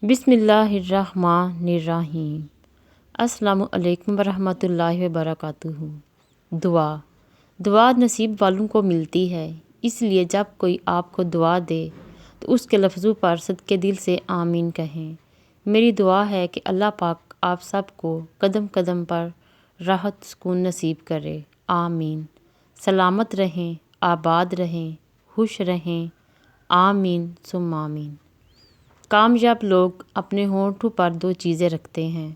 بسم اللہ الرحمن الرحیم۔ السلام علیکم ورحمۃ اللہ وبرکاتہ۔ دعا نصیب والوں کو ملتی ہے، اس لیے جب کوئی آپ کو دعا دے تو اس کے لفظوں پر صدقے دل سے آمین کہیں۔ میری دعا ہے کہ اللہ پاک آپ سب کو قدم قدم پر راحت سکون نصیب کرے، آمین۔ سلامت رہیں، آباد رہیں، خوش رہیں، آمین ثم آمین۔ کامیاب لوگ اپنے ہونٹوں پر دو چیزیں رکھتے ہیں،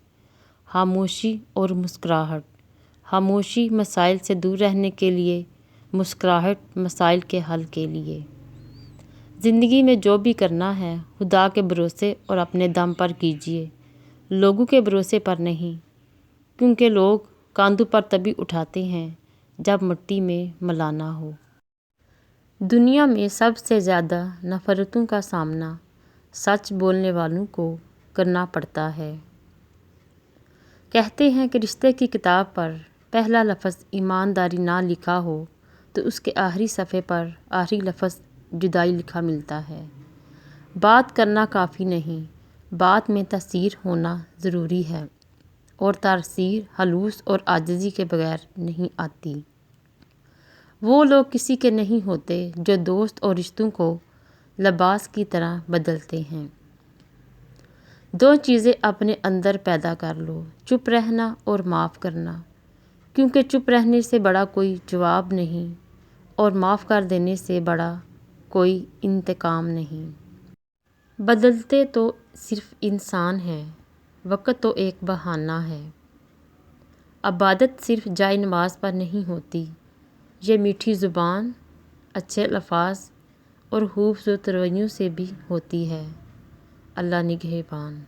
خاموشی اور مسکراہٹ۔ خاموشی مسائل سے دور رہنے کے لیے، مسکراہٹ مسائل کے حل کے لیے۔ زندگی میں جو بھی کرنا ہے خدا کے بھروسے اور اپنے دم پر کیجیے، لوگوں کے بھروسے پر نہیں، کیونکہ لوگ کاندھوں پر تبھی اٹھاتے ہیں جب مٹی میں ملانا ہو۔ دنیا میں سب سے زیادہ نفرتوں کا سامنا سچ بولنے والوں کو کرنا پڑتا ہے۔ کہتے ہیں کہ رشتے کی کتاب پر پہلا لفظ ایمانداری نہ لکھا ہو تو اس کے آخری صفحے پر آخری لفظ جدائی لکھا ملتا ہے۔ بات کرنا کافی نہیں، بات میں تاثیر ہونا ضروری ہے، اور تاثیر خلوص اور عاجزی کے بغیر نہیں آتی۔ وہ لوگ کسی کے نہیں ہوتے جو دوست اور رشتوں کو لباس کی طرح بدلتے ہیں۔ دو چیزیں اپنے اندر پیدا کر لو، چپ رہنا اور معاف کرنا، کیونکہ چپ رہنے سے بڑا کوئی جواب نہیں، اور معاف کر دینے سے بڑا کوئی انتقام نہیں۔ بدلتے تو صرف انسان ہیں، وقت تو ایک بہانہ ہے۔ عبادت صرف جائے نماز پر نہیں ہوتی، یہ میٹھی زبان، اچھے الفاظ اور خوبصورت رویوں سے بھی ہوتی ہے۔ اللہ نگہبان۔